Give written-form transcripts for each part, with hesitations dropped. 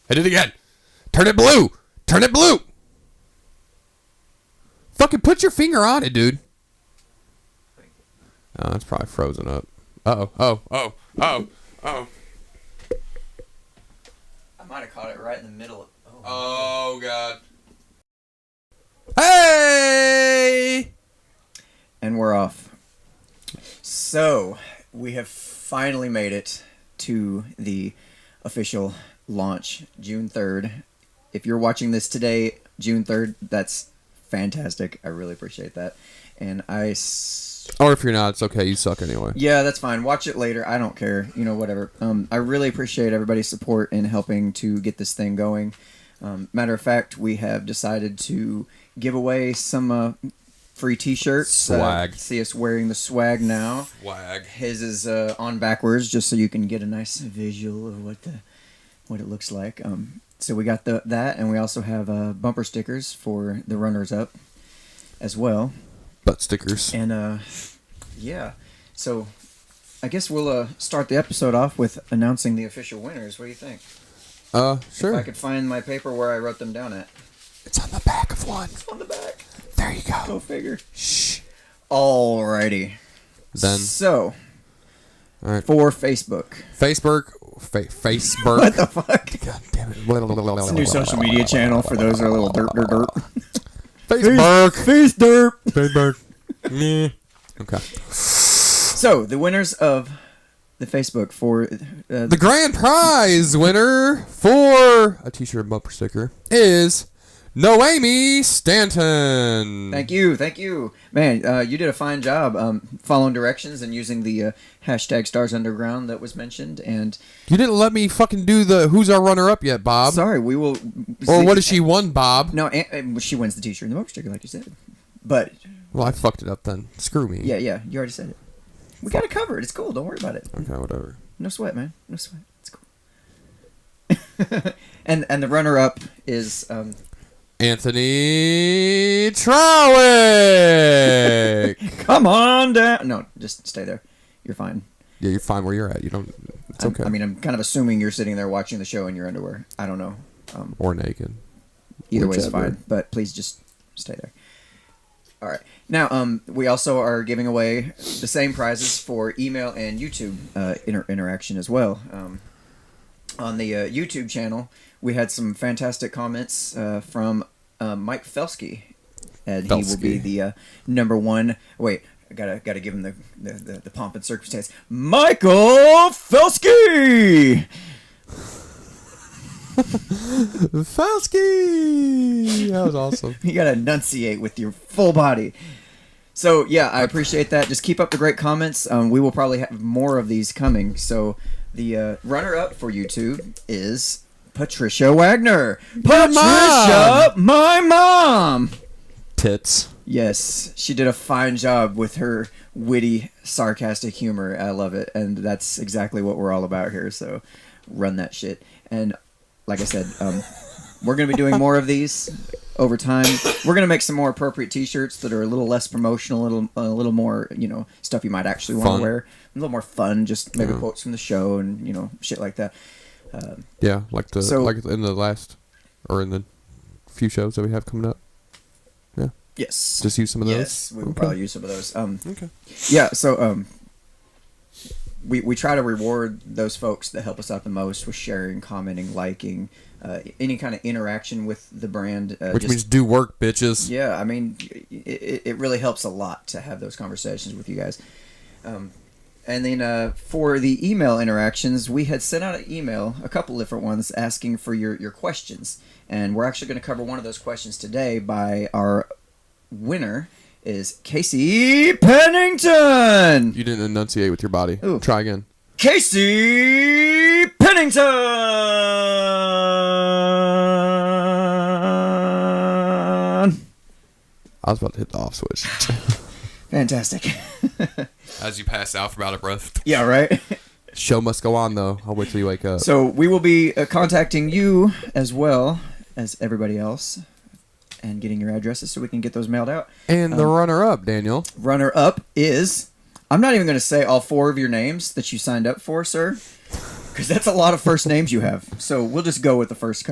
Hit it again. Turn it blue. Turn it blue. Fucking put your finger on it, dude. Oh, it's probably frozen up. Uh-oh. Oh. I might have caught it right in the middle. Oh, God. Hey! And we're off. So, we have finally made it to the official launch, June 3rd. If you're watching this today, June 3rd, that's fantastic. I really appreciate that. And or if you're not, it's okay. You suck anyway. Yeah, that's fine. Watch it later. I don't care. You know, whatever. I really appreciate everybody's support in helping to get this thing going. Matter of fact, we have decided to give away some free T-shirts. Swag. See us wearing the swag now. Swag. His is on backwards, just so you can get a nice visual of what it looks like. So we got that, and we also have bumper stickers for the runners-up as well. Butt stickers. And yeah, so I guess we'll start the episode off with announcing the official winners. What do you think? Sure. If I could find my paper where I wrote them down at. It's on the back of one. It's on the back. There you go. Go figure. Shh. Alrighty. Then. So, all right. for Facebook. Facebook. What the fuck? God damn it. It's a new social media channel for those that are a little derp. Facebook. Face derp. Facebook. Yeah. Okay. So, the winners of the Facebook for... the grand prize winner for a T-shirt and bumper sticker is Noemi Stanton. Thank you. Man, you did a fine job following directions and using the hashtag Stars Underground that was mentioned. And you didn't let me fucking do the Who's Our Runner-Up yet, Bob. Sorry, we will... Or what has she won, Bob? No, she wins the T-shirt and the bumper sticker, like you said. But... Well, I fucked it up then. Screw me. Yeah, you already said it. We got it covered. It's cool. Don't worry about it. Okay, whatever. No sweat, man. No sweat. It's cool. and the runner-up is... Anthony Trowick. Come on down. No, just stay there. You're fine. Yeah, you're fine where you're at. You don't. It's okay. I'm kind of assuming you're sitting there watching the show in your underwear. I don't know. Or naked. Either way is fine. But please just stay there. All right. Now, we also are giving away the same prizes for email and YouTube interaction as well. On the YouTube channel, we had some fantastic comments from Mike Felsky, and he will be the number one. Wait, I gotta give him the pomp and circumstance. Michael Felsky. Felsky. That was awesome. You gotta enunciate with your full body. So yeah, I appreciate that. Just keep up the great comments. We will probably have more of these coming. So the runner-up for YouTube is Patricia Wagner. Patricia, my mom. Tits. Yes, she did a fine job with her witty, sarcastic humor. I love it, and that's exactly what we're all about here. So run that shit. And like I said, we're going to be doing more of these over time. We're going to make some more appropriate T-shirts that are a little less promotional, a little more, stuff you might actually want to wear. A little more fun, just maybe quotes from the show and, shit like that. Yeah, like in the last, or in the few shows that we have coming up. Yeah. Yes. Just use some of those? Yes, we will probably use some of those. Okay. Yeah, so we try to reward those folks that help us out the most with sharing, commenting, liking, any kind of interaction with the brand. Which means do work, bitches. Yeah, I mean, it really helps a lot to have those conversations with you guys. And then for the email interactions, we had sent out an email, a couple different ones, asking for your questions. And we're actually going to cover one of those questions today by our winner is Casey Pennington. You didn't enunciate with your body. Ooh. Try again. Casey Pennington. I was about to hit the off switch. Fantastic. As you pass out for about a breath. Yeah, right? Show must go on, though. I'll wait till you wake up. So we will be contacting you as well as everybody else and getting your addresses so we can get those mailed out. And the runner-up, Daniel. Runner-up is... I'm not even going to say all four of your names that you signed up for, sir, Because that's a lot of first names you have. So we'll just go with the first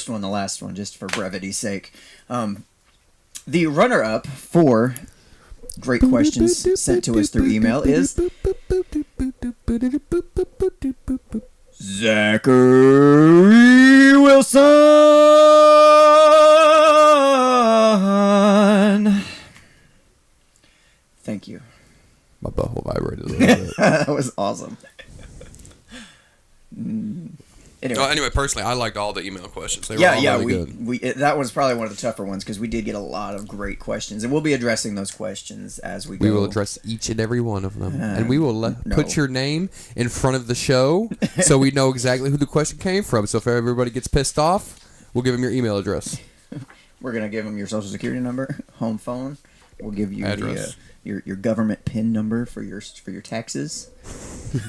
one, the last one, just for brevity's sake. The runner-up for great questions sent to us through email is Zachary Wilson. Thank you. My butthole vibrated a little bit. That was awesome. Anyway, personally, I liked all the email questions. They were all really good. That was probably one of the tougher ones because we did get a lot of great questions, and we'll be addressing those questions as we go. We will address each and every one of them, and we will put your name in front of the show so we know exactly who the question came from. So if everybody gets pissed off, we'll give them your email address. We're gonna give them your social security number, home phone. We'll give you address. Your government PIN number for your taxes.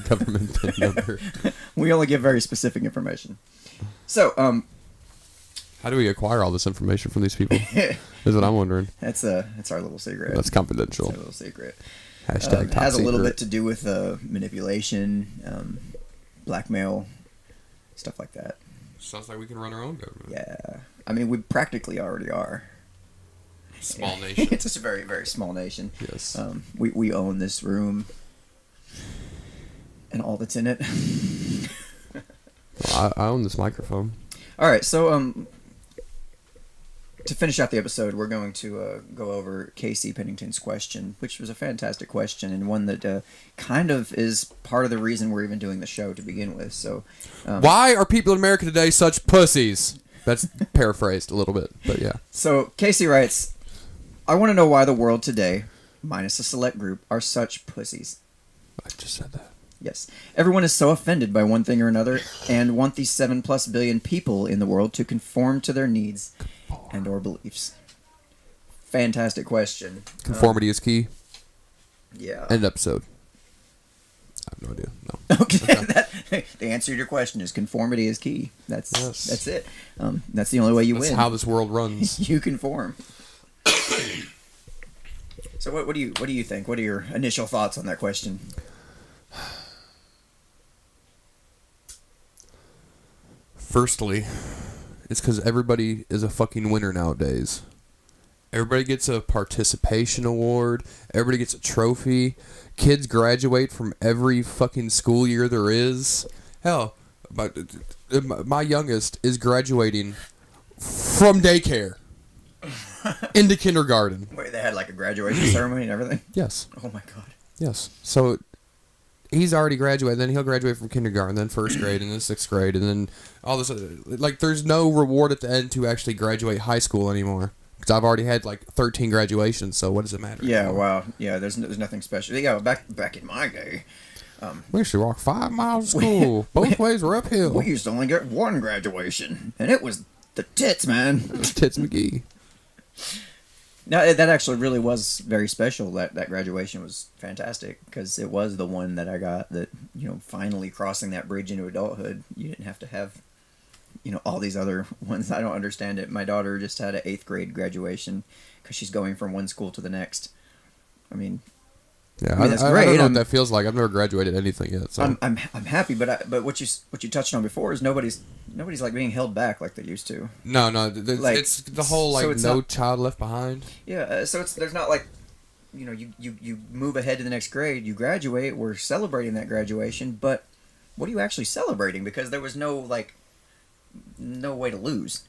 Government PIN number. We only give very specific information. So, how do we acquire all this information from these people? Is what I'm wondering. That's our little secret. That's confidential. That's our little secret. Hashtag top has a little secret. bit to do with manipulation, blackmail, stuff like that. Sounds like we can run our own government. Yeah, I mean we practically already are. Small nation. It's just a very, very small nation. Yes. We own this room and all that's in it. Well, I own this microphone. All right, so to finish out the episode, we're going to go over Casey Pennington's question, which was a fantastic question and one that kind of is part of the reason we're even doing the show to begin with. So, why are people in America today such pussies? That's paraphrased a little bit, but yeah. So Casey writes, I want to know why the world today, minus a select group, are such pussies. I just said that. Yes. Everyone is so offended by one thing or another and want these 7+ billion people in the world to conform to their needs and or beliefs. Fantastic question. Conformity is key. Yeah. End episode. I have no idea. No. Okay. The answer to your question is conformity is key. That's it. That's the only way you win. That's how this world runs. You conform. So what do you think? What are your initial thoughts on that question? Firstly, it's because everybody is a fucking winner nowadays. Everybody gets a participation award. Everybody gets a trophy. Kids graduate from every fucking school year there is. Hell, my youngest is graduating from daycare into kindergarten. Wait, they had like a graduation ceremony and everything? Yes. Oh my god. Yes. So he's already graduated. Then he'll graduate from kindergarten, then first grade, and then sixth grade, and then all this. Like, there's no reward at the end to actually graduate high school anymore. Because I've already had like 13 graduations. So what does it matter? Yeah. Wow. Yeah. There's nothing special. Yeah. Back in my day. We used to walk 5 miles to school. Both ways were uphill. We used to only get one graduation, and it was the tits, man. Tits McGee. No, that actually really was very special. That graduation was fantastic because it was the one that I got that, finally crossing that bridge into adulthood. You didn't have to have, all these other ones. I don't understand it. My daughter just had an 8th grade graduation because she's going from one school to the next. I mean, that's great. I don't know what that feels like. I've never graduated anything yet. So I'm happy, but what you touched on before is nobody's like being held back like they used to. No, it's the whole child left behind. Yeah, so there's not like, you move ahead to the next grade, you graduate, we're celebrating that graduation, but what are you actually celebrating? Because there was no way to lose.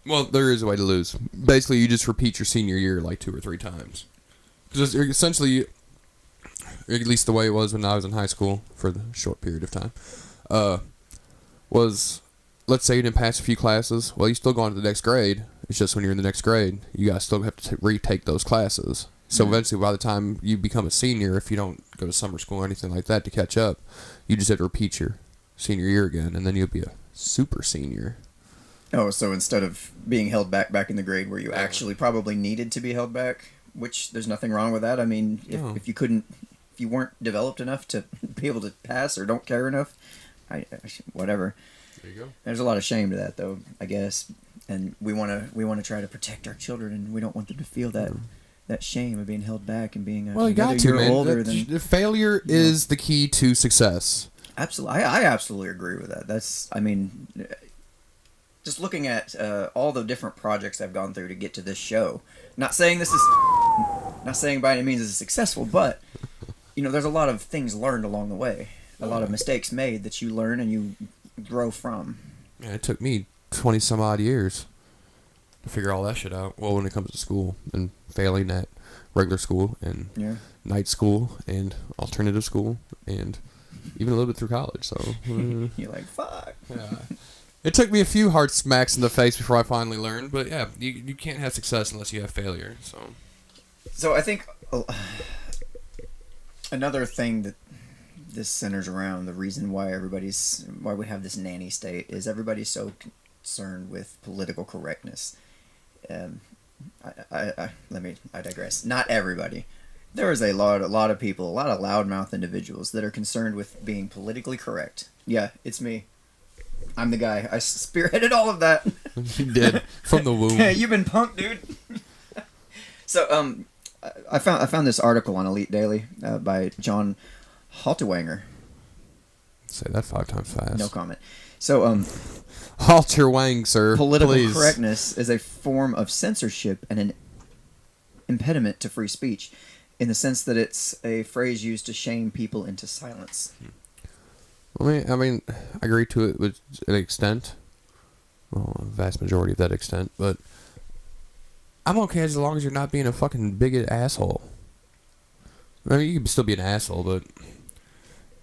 Well, there is a way to lose. Basically, you just repeat your senior year like 2 or 3 times. Because essentially, at least the way it was when I was in high school for the short period of time, was, let's say you didn't pass a few classes. Well, you still go on to the next grade. It's just when you're in the next grade, you guys still have to retake those classes. So eventually, by the time you become a senior, if you don't go to summer school or anything like that to catch up, you just have to repeat your senior year again, and then you'll be a super senior. Oh, so instead of being held back in the grade where you actually probably needed to be held back, which there's nothing wrong with that. I mean, if you weren't developed enough to be able to pass or don't care enough, whatever. There you go. There's a lot of shame to that, though, I guess, and we want to try to protect our children, and we don't want them to feel that shame of being held back and being you got to, year man. older than failure is the key to success. Absolutely, I absolutely agree with that. I mean, just looking at all the different projects I've gone through to get to this show. Not saying by any means this is successful, but there's a lot of things learned along the way, a lot of mistakes made that you learn and you grow from. Yeah, it took me 20 some odd years to figure all that shit out. Well, when it comes to school and failing at regular school and night school and alternative school and even a little bit through college. So you're like, fuck. Yeah. It took me a few hard smacks in the face before I finally learned, but yeah, you can't have success unless you have failure. So I think another thing that this centers around, the reason why we have this nanny state, is everybody's so concerned with political correctness. I digress. Not everybody. There is a lot of people, a lot of loudmouth individuals that are concerned with being politically correct. Yeah, it's me. I'm the guy. I spearheaded all of that. You did from the womb. You've been punked, dude. So I found this article on Elite Daily by John Haltiwanger. Say that 5 times fast. No comment. So Haltiwanger, sir. Political please. correctness is a form of censorship and an impediment to free speech, in the sense that it's a phrase used to shame people into silence. I mean, I agree to it with an extent. Well, a vast majority of that extent, but I'm okay as long as you're not being a fucking bigot asshole. I mean, you can still be an asshole, but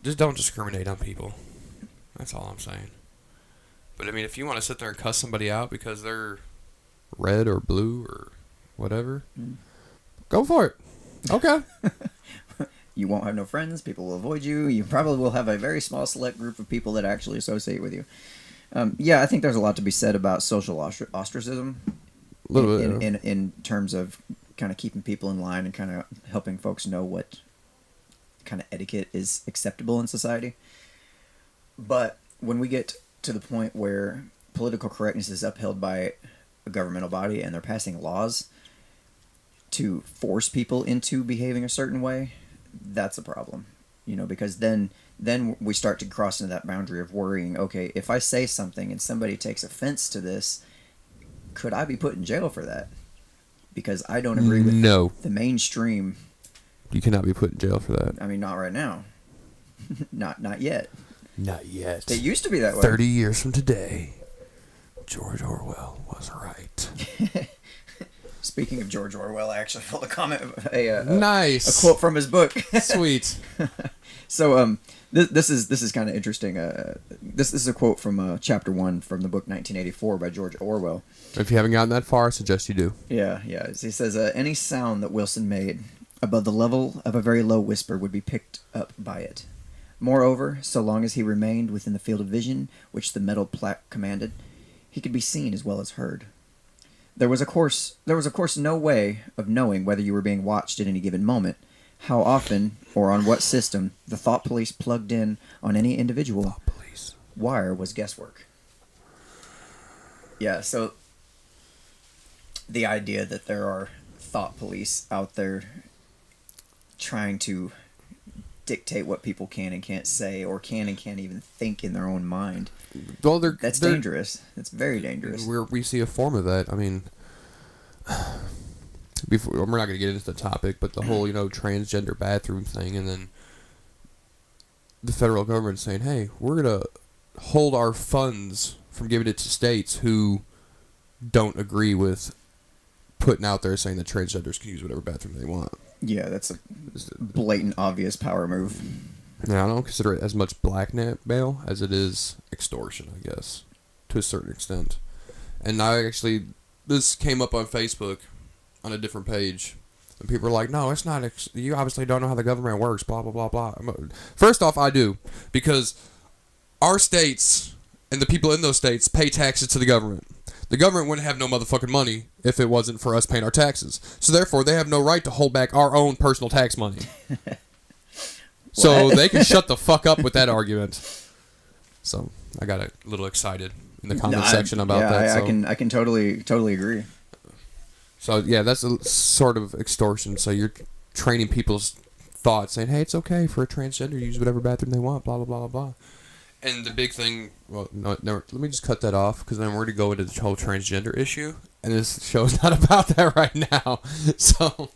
just don't discriminate on people. That's all I'm saying. But I mean, if you want to sit there and cuss somebody out because they're red or blue or whatever, go for it. Okay. You won't have no friends. People will avoid you. You probably will have a very small select group of people that actually associate with you. I think there's a lot to be said about social ostracism. A little bit. In terms of kind of keeping people in line and kind of helping folks know what kind of etiquette is acceptable in society. But when we get to the point where political correctness is upheld by a governmental body and they're passing laws to force people into behaving a certain way, that's a problem. Because then we start to cross into that boundary of worrying, okay, if I say something and somebody takes offense to this, could I be put in jail for that? Because I don't agree with the mainstream. You cannot be put in jail for that. I mean, not right now. Not yet. Not yet. It used to be that way. 30 years from today, George Orwell was right. Speaking of George Orwell, I actually pulled a comment, nice, a quote from his book. Sweet. So this is kind of interesting. This is a quote from chapter 1 from the book 1984 by George Orwell. If you haven't gotten that far, I suggest you do. Yeah. He says, any sound that Wilson made above the level of a very low whisper would be picked up by it. Moreover, so long as he remained within the field of vision which the metal plaque commanded, he could be seen as well as heard. There was of course no way of knowing whether you were being watched at any given moment, how often or on what system the thought police plugged in on any individual wire was guesswork. Yeah, so the idea that there are thought police out there trying to dictate what people can and can't say, or can and can't even think in their own mind. Well, that's dangerous. It's very dangerous. We see a form of that. I mean, we're not going to get into the topic, but the whole transgender bathroom thing, and then the federal government saying, "Hey, we're going to hold our funds from giving it to states who don't agree with putting out there saying that transgenders can use whatever bathroom they want." Yeah, that's a blatant, obvious power move. Yeah, I don't consider it as much blackmail as it is extortion, I guess, to a certain extent. And this came up on Facebook on a different page, and people are like, "No, it's not. You obviously don't know how the government works." Blah blah blah blah. First off, I do, because our states and the people in those states pay taxes to the government. The government wouldn't have no motherfucking money if it wasn't for us paying our taxes. So therefore, they have no right to hold back our own personal tax money. So they can shut the fuck up with that argument. So I got a little excited in the comment section about that. I can totally agree. So yeah, that's a sort of extortion. So you're training people's thought saying, hey, it's okay for a transgender to use whatever bathroom they want, blah, blah, blah, blah, blah. And the big thing, well, no, let me just cut that off, because then we're going to go into the whole transgender issue, and this show's not about that right now. So,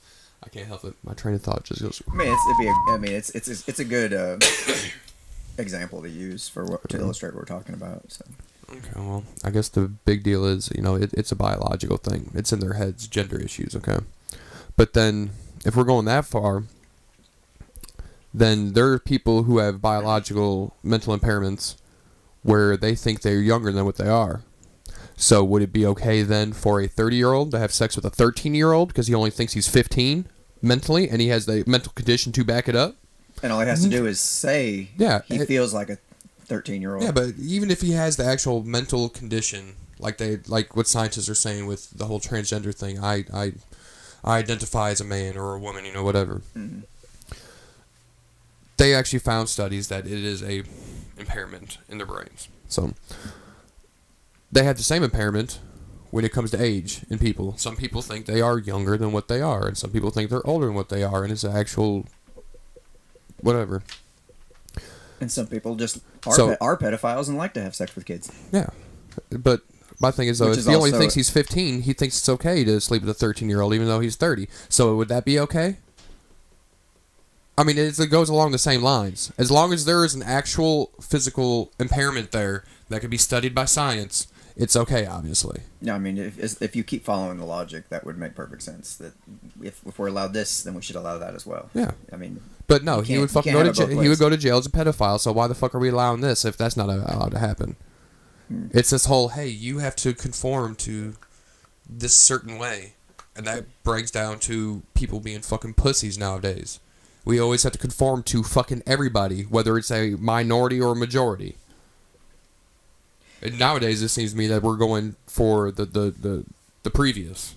I can't help it. My train of thought just goes... I mean, it's a good example to use to illustrate what we're talking about, so... Okay, well, I guess the big deal is, it's a biological thing. It's in their heads, gender issues, okay? But then, if we're going that far, then there are people who have biological mental impairments where they think they're younger than what they are. So would it be okay then for a 30-year-old to have sex with a 13-year-old because he only thinks he's 15 mentally and he has the mental condition to back it up? And all he has to do is say he feels like a 13-year-old. Yeah, but even if he has the actual mental condition, like what scientists are saying with the whole transgender thing, I identify as a man or a woman, whatever. Mm-hmm. They actually found studies that it is a impairment in their brains. So they have the same impairment when it comes to age in people. Some people think they are younger than what they are, and some people think they're older than what they are, and it's actual whatever. And some people just are pedophiles and like to have sex with kids. Yeah. But my thing is, though, if he only thinks he's 15, he thinks it's okay to sleep with a 13-year-old even though he's 30. So would that be okay? I mean, it goes along the same lines. As long as there is an actual physical impairment there that can be studied by science, it's okay, obviously. Yeah, I mean, if you keep following the logic, that would make perfect sense. That if we're allowed this, then we should allow that as well. Yeah. I mean... But no, he would fucking go to jail. He would go to jail as a pedophile. So why the fuck are we allowing this if that's not allowed to happen? It's this whole, hey, you have to conform to this certain way, and that breaks down to people being fucking pussies nowadays. We always have to conform to fucking everybody, whether it's a minority or a majority. And nowadays, it seems to me that we're going for the previous.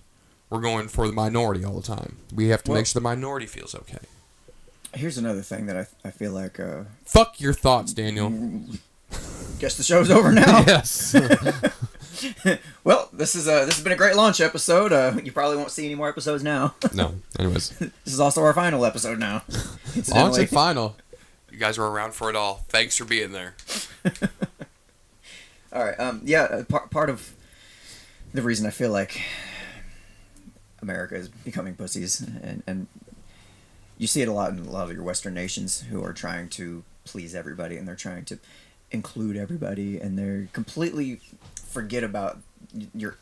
We're going for the minority all the time. We have to make sure the minority feels okay. Here's another thing that I feel like... Fuck your thoughts, Daniel. Guess the show's over now. Yes. Well, this has been a great launch episode. You probably won't see any more episodes now. No. Anyways. This is also our final episode now. Launch and final. You guys were around for it all. Thanks for being there. All right. Part of the reason I feel like America is becoming pussies, and you see it a lot in a lot of your Western nations who are trying to please everybody, and they're trying to include everybody, and they're completely forget about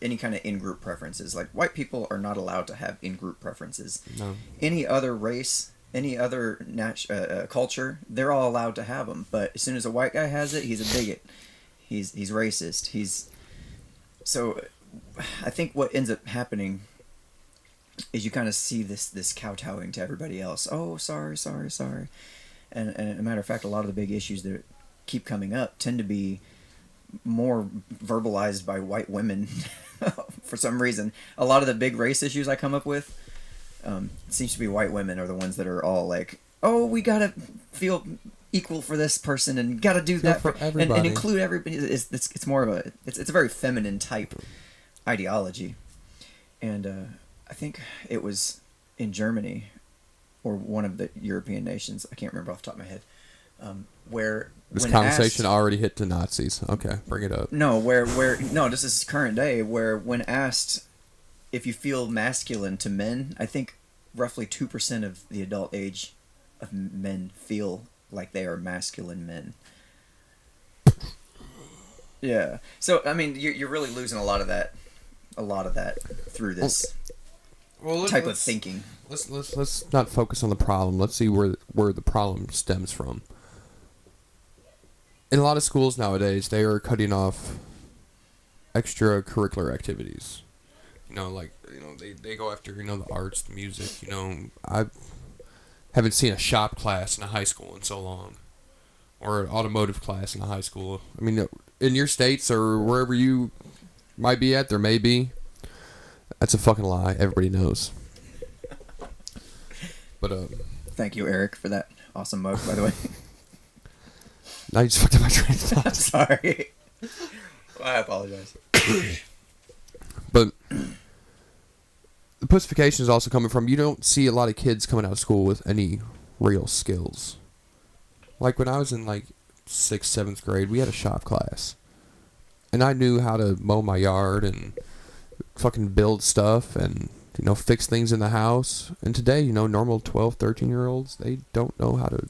any kind of in-group preferences. Like, white people are not allowed to have in-group preferences. No. Any other race, any other culture, they're all allowed to have them. But as soon as a white guy has it, he's a bigot. He's racist. So I think what ends up happening is you kind of see this kowtowing to everybody else. Oh, sorry. And as a matter of fact, a lot of the big issues that keep coming up tend to be more verbalized by white women for some reason. A lot of the big race issues I come up with, it seems to be white women are the ones that are all like, oh, we gotta feel equal for this person and gotta do that for everybody and include everybody. It's more of a very feminine type ideology. And I think it was in Germany or one of the European nations, I can't remember off the top of my head, where this conversation already hit to Nazis. Okay, bring it up. No, no, this is current day, where when asked if you feel masculine to men, I think roughly 2% of the adult age of men feel like they are masculine men. Yeah. So I mean, you're really losing a lot of that through this type of thinking. Let's not focus on the problem. Let's see where the problem stems from. In a lot of schools nowadays, they are cutting off extracurricular activities. They go after, the arts, the music. I haven't seen a shop class in a high school in so long. Or an automotive class in a high school. I mean, in your states or wherever you might be at, there may be. That's a fucking lie. Everybody knows. But, thank you, Eric, for that awesome mug, by the way. Now you just fucked up my train of thought. I'm sorry. Well, I apologize. But the pussification is also coming from, you don't see a lot of kids coming out of school with any real skills. Like when I was in like 6th, 7th grade, we had a shop class. And I knew how to mow my yard and fucking build stuff and, you know, fix things in the house. And today, you know, normal 12, 13-year-olds, they don't know how to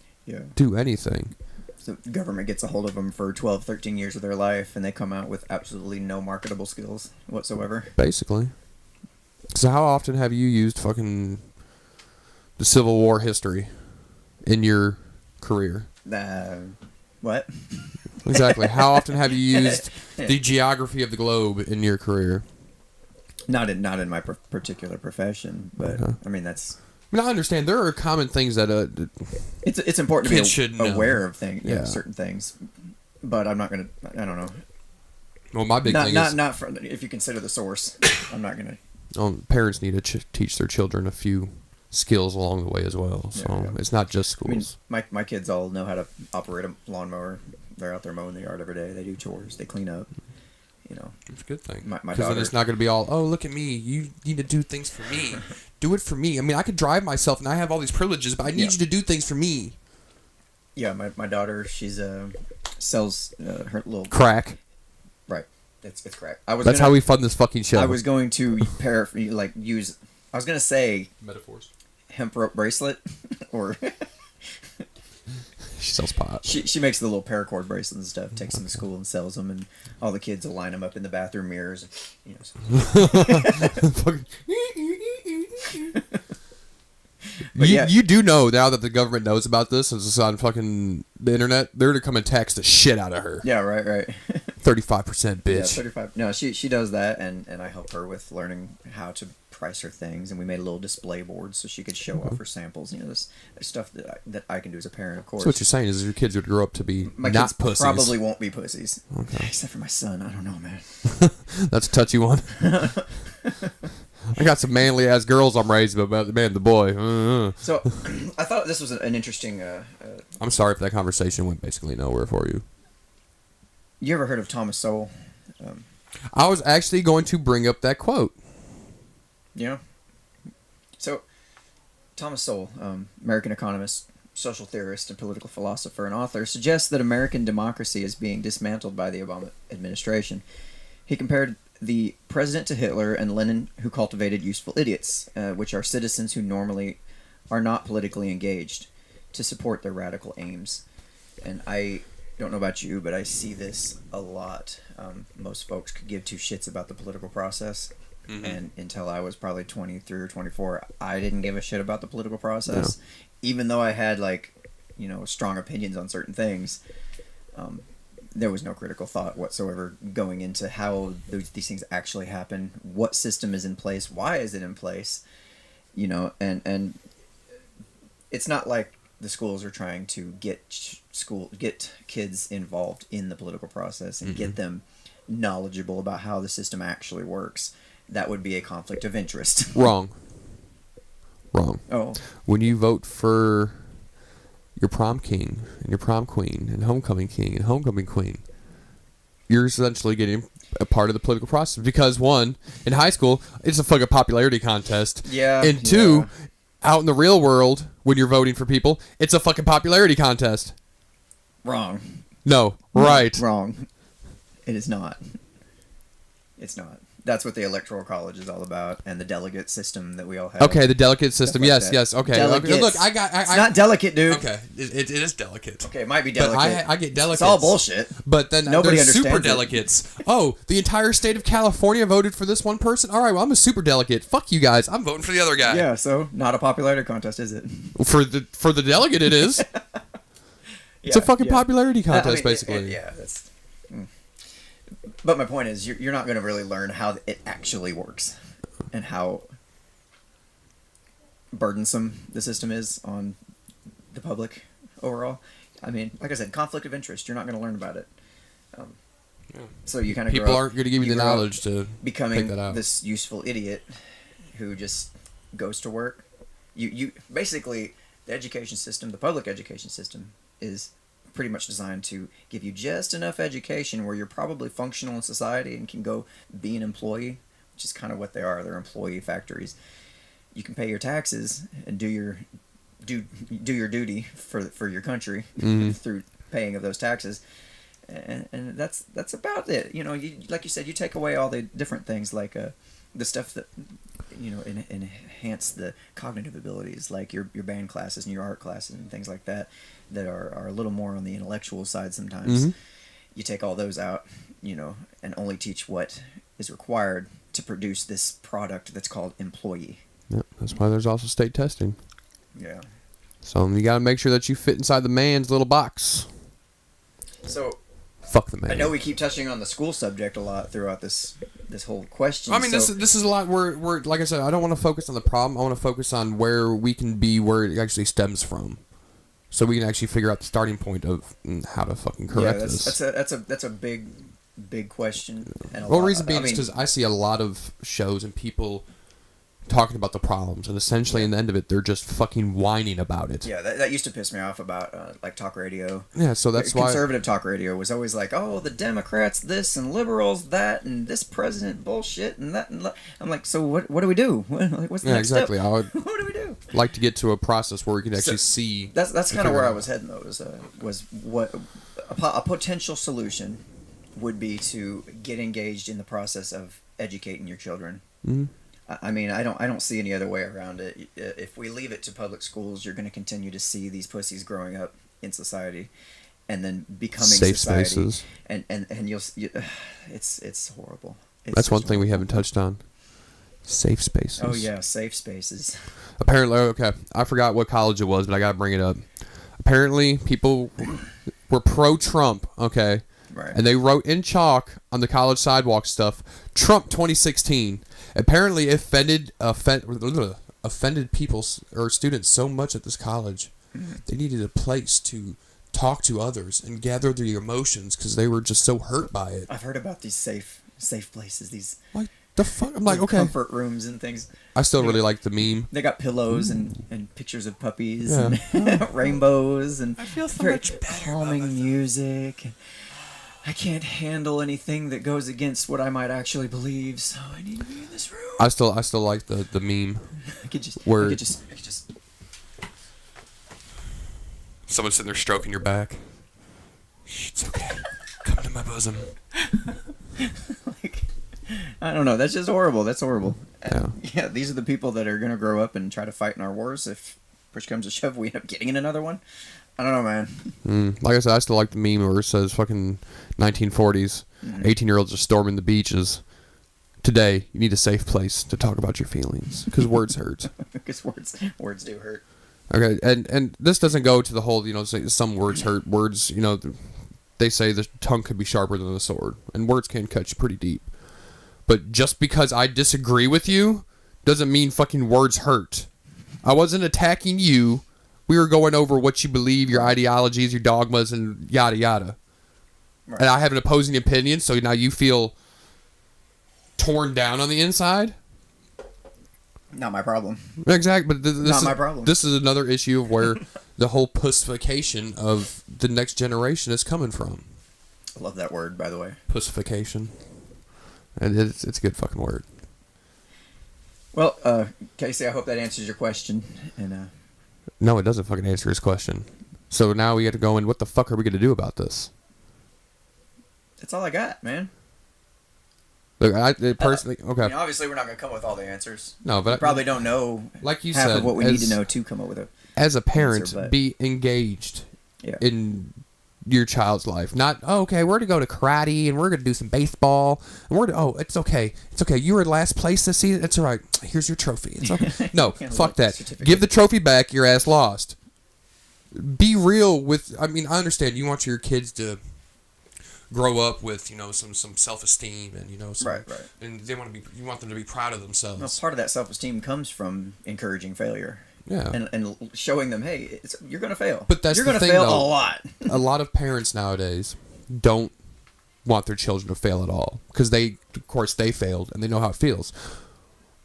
do anything. So the government gets a hold of them for 12, 13 years of their life, and they come out with absolutely no marketable skills whatsoever. Basically. So how often have you used fucking the Civil War history in your career? What? Exactly. How often have you used the geography of the globe in your career? Not in my particular profession, but Okay. I mean that's. I mean, I understand there are common things that It's important to be aware of things, certain things, but I'm not gonna. I don't know. Well, my big thing is not for, if you consider the source. I'm not gonna. Parents need to teach their children a few skills along the way as well. So it's not just schools. I mean, my kids all know how to operate a lawnmower. They're out there mowing the yard every day. They do chores. They clean up. You know, it's a good thing. My Because then it's not going to be all, oh, look at me. You need to do things for me. Do it for me. I mean, I could drive myself and I have all these privileges, but I need you to do things for me. Yeah, my daughter, she's sells her little crack. Right, it's crack. That's how we fund this fucking show. I was going to use. I was going to say metaphors. Hemp rope bracelet, or. She sells pot. She makes the little paracord bracelets and stuff, takes them to school and sells them, and all the kids will line them up in the bathroom mirrors. You know. You do know now that the government knows about this, and it's on fucking the internet, they're going to come and tax the shit out of her. Yeah, right. 35% bitch. Yeah, 35. No, she does that, and I help her with learning how to price her things, and we made a little display board so she could show off her samples. You know, this stuff that I can do as a parent, of course. So what you're saying is your kids would grow up to be my not kids pussies. Probably won't be pussies. Okay. Except for my son. I don't know, man. That's a touchy one. I got some manly ass girls I'm raising, but about the man, the boy. So, I thought this was an interesting. I'm sorry if that conversation went basically nowhere for you. You ever heard of Thomas Sowell? I was actually going to bring up that quote. Yeah. So, Thomas Sowell, American economist, social theorist, and political philosopher and author, suggests that American democracy is being dismantled by the Obama administration. He compared the president to Hitler and Lenin, who cultivated useful idiots, which are citizens who normally are not politically engaged, to support their radical aims. And I don't know about you, but I see this a lot. Most folks could give two shits about the political process. Mm-hmm. And until I was probably 23 or 24, I didn't give a shit about the political process. No. Even though I had, strong opinions on certain things, there was no critical thought whatsoever going into how these things actually happen, what system is in place, why is it in place, and it's not like the schools are trying to get kids involved in the political process and get them knowledgeable about how the system actually works. That would be a conflict of interest. Wrong. Oh. When you vote for your prom king and your prom queen and homecoming king and homecoming queen, you're essentially getting a part of the political process because, one, in high school, it's a fucking popularity contest. Yeah. And two, out in the real world, when you're voting for people, it's a fucking popularity contest. Wrong. No. Right. Wrong. It is not. It's not. That's what the Electoral College is all about, and the delegate system that we all have. Okay, the delegate system. Yes. Okay. Delegates. Look, it's not delicate, dude. Okay, it is delicate. Okay, it might be delicate. But I get delegates. It's all bullshit. But then Nobody there's understands super delegates. Oh, the entire state of California voted for this one person? All right, well, I'm a super delegate. Fuck you guys. I'm voting for the other guy. Yeah, so not a popularity contest, is it? For the delegate, it is. It's a fucking popularity contest, basically. that's... But my point is, you're not going to really learn how it actually works and how burdensome the system is on the public overall. I mean, like I said, conflict of interest. You're not going to learn about it. So you kind of people aren't going to give you the knowledge to becoming pick that out. This useful idiot who just goes to work. You basically, the education system, the public education system, is pretty much designed to give you just enough education where you're probably functional in society and can go be an employee, which is kind of what they are. They're employee factories. You can pay your taxes and do your do your duty for your country through paying of those taxes, and that's about it. You know, like you said, you take away all the different things like the stuff that enhance the cognitive abilities, like your band classes and your art classes and things like that are a little more on the intellectual side sometimes. You take all those out, and only teach what is required to produce this product that's called employee. Yep, that's why there's also state testing. Yeah. So you got to make sure that you fit inside the man's little box. So, fuck the man. I know we keep touching on the school subject a lot throughout this whole question. I mean, this is a lot where like I said, I don't want to focus on the problem. I want to focus on where we can be, where it actually stems from, so we can actually figure out the starting point of how to fucking correct this. That's a big question. And Well, the reason being is because I see a lot of shows and people talking about the problems, and essentially in the end of it, they're just fucking whining about it. Yeah, that used to piss me off about like talk radio. Yeah, so that's why conservative talk radio was always like, oh, the Democrats this and liberals that and this president bullshit and that and I'm like, so what do we do? What's the next exactly. step? I would what do we do? like to get to a process where we can actually see. That's kind of where I was heading though. Was what a potential solution would be to get engaged in the process of educating your children. Mm-hmm. I mean, I don't see any other way around it. If we leave it to public schools, you're going to continue to see these pussies growing up in society, and then becoming safe society. Spaces. And it's horrible. That's one thing we haven't touched on. Safe spaces. Oh yeah, safe spaces. Apparently, okay, I forgot what college it was, but I gotta bring it up. Apparently, people were pro-Trump, okay, right, and they wrote in chalk on the college sidewalk stuff, "Trump 2016." Apparently, offended people or students so much at this college, they needed a place to talk to others and gather their emotions because they were just so hurt by it. I've heard about these safe places. These like the fuck. I'm like, okay, comfort rooms and things. I still really like the meme. They got pillows and pictures of puppies and rainbows and I feel so very much better calming music. I can't handle anything that goes against what I might actually believe, so I need to be in this room. I still like the meme. I could just someone sitting there stroking your back. Shh, it's okay. Come to my bosom. Like, I don't know. That's just horrible. That's horrible. Yeah, these are the people that are going to grow up and try to fight in our wars. If push comes to shove, we end up getting in another one. I don't know, man. Like I said, I still like the meme where it says fucking 1940s, 18-year-olds are storming the beaches. Today, you need a safe place to talk about your feelings because words hurt. Because words do hurt. Okay, and this doesn't go to the whole, some words hurt. Words, they say the tongue could be sharper than the sword, and words can cut you pretty deep. But just because I disagree with you doesn't mean fucking words hurt. I wasn't attacking you. We were going over what you believe, your ideologies, your dogmas, and yada yada. Right. And I have an opposing opinion, so now you feel torn down on the inside? Not my problem. Exactly, but not my problem. This is another issue of where the whole pussification of the next generation is coming from. I love that word, by the way. Pussification. And it's a good fucking word. Well, Casey, I hope that answers your question. And no, it doesn't fucking answer his question. So now we have to go in, what the fuck are we going to do about this? That's all I got, man. Look, I personally, okay. I mean, obviously, we're not going to come up with all the answers. No, but we probably don't know like you half said, of what we need to know to come up with it. As a parent, be engaged in your child's life. Not, okay, we're going to go to karate and we're going to do some baseball. And it's okay. It's okay. You were last place this season. It's all right. Here's your trophy. It's okay. No, fuck that. Give the trophy back. Your ass lost. Be real with, I understand you want your kids to grow up with, some self-esteem and, right. And you want them to be proud of themselves. Well, part of that self-esteem comes from encouraging failure. Yeah. And showing them, hey, you're going to fail. But that's you're going to fail a lot. A lot of parents nowadays don't want their children to fail at all because they failed and they know how it feels.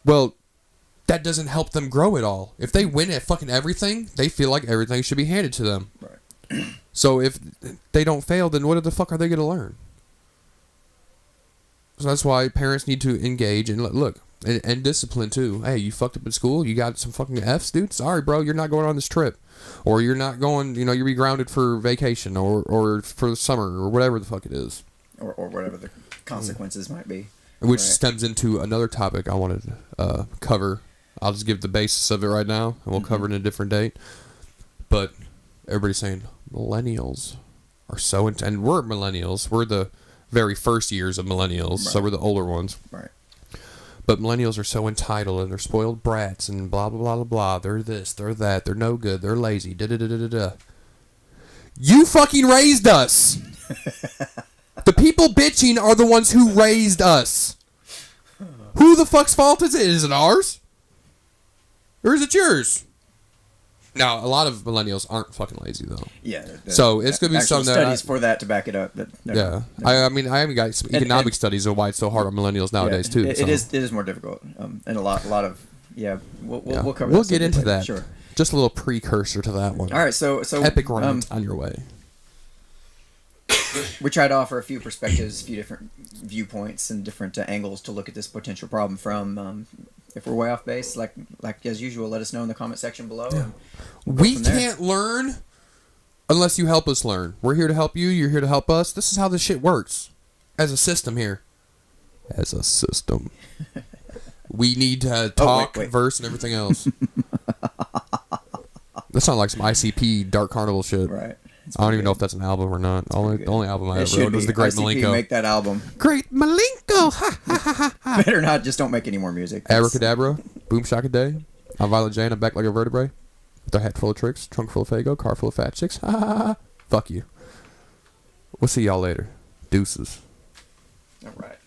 Well, that doesn't help them grow at all. If they win at fucking everything, they feel like everything should be handed to them. Right. So if they don't fail, then what the fuck are they going to learn? So that's why parents need to engage and look. And discipline too. Hey, you fucked up in school. You got some fucking F's, dude. Sorry, bro. You're not going on this trip, or you're not going. You know, you'll be grounded for vacation or for the summer or whatever the fuck it is, or whatever the consequences might be. Which stems into another topic I wanted to cover. I'll just give the basis of it right now, and we'll cover it in a different date. But everybody's saying millennials are so and we're millennials. We're the very first years of millennials, so we're the older ones. Right. But millennials are so entitled and they're spoiled brats and blah, blah, blah, blah, blah. They're this, they're that, they're no good, they're lazy, da-da-da-da-da-da. You fucking raised us! The people bitching are the ones who raised us. Who the fuck's fault is it? Is it ours? Or is it yours? Now, a lot of millennials aren't fucking lazy, though. Yeah. So it's going to be something that... studies for that to back it up. I mean, I haven't got some economic studies of why it's so hard on millennials nowadays, too. It is more difficult. And a lot of... Yeah, we'll cover that. We'll get into that. Sure. Just a little precursor to that one. All right, so Epic rant on your way. We try to offer a few perspectives, a few different viewpoints and different angles to look at this potential problem from. If we're way off base, like as usual, let us know in the comment section below. Yeah. We can't learn unless you help us learn. We're here to help you. You're here to help us. This is how this shit works. As a system here. As a system. We need to talk, verse, and everything else. That sounds like some ICP Dark Carnival shit. Right. I don't even know if that's an album or not. The only album I ever wrote was The Great ICP, Malenko. Make that album. Great Malenko! Ha ha ha ha! Better not. Just don't make any more music. Abracadabra. Boom Shaka-Day. I'm Violet Jane. I'm back like a vertebrae. With a hat full of tricks. Trunk full of Fago. Car full of fat chicks. Ha ha ha! Fuck you. We'll see y'all later. Deuces. All right.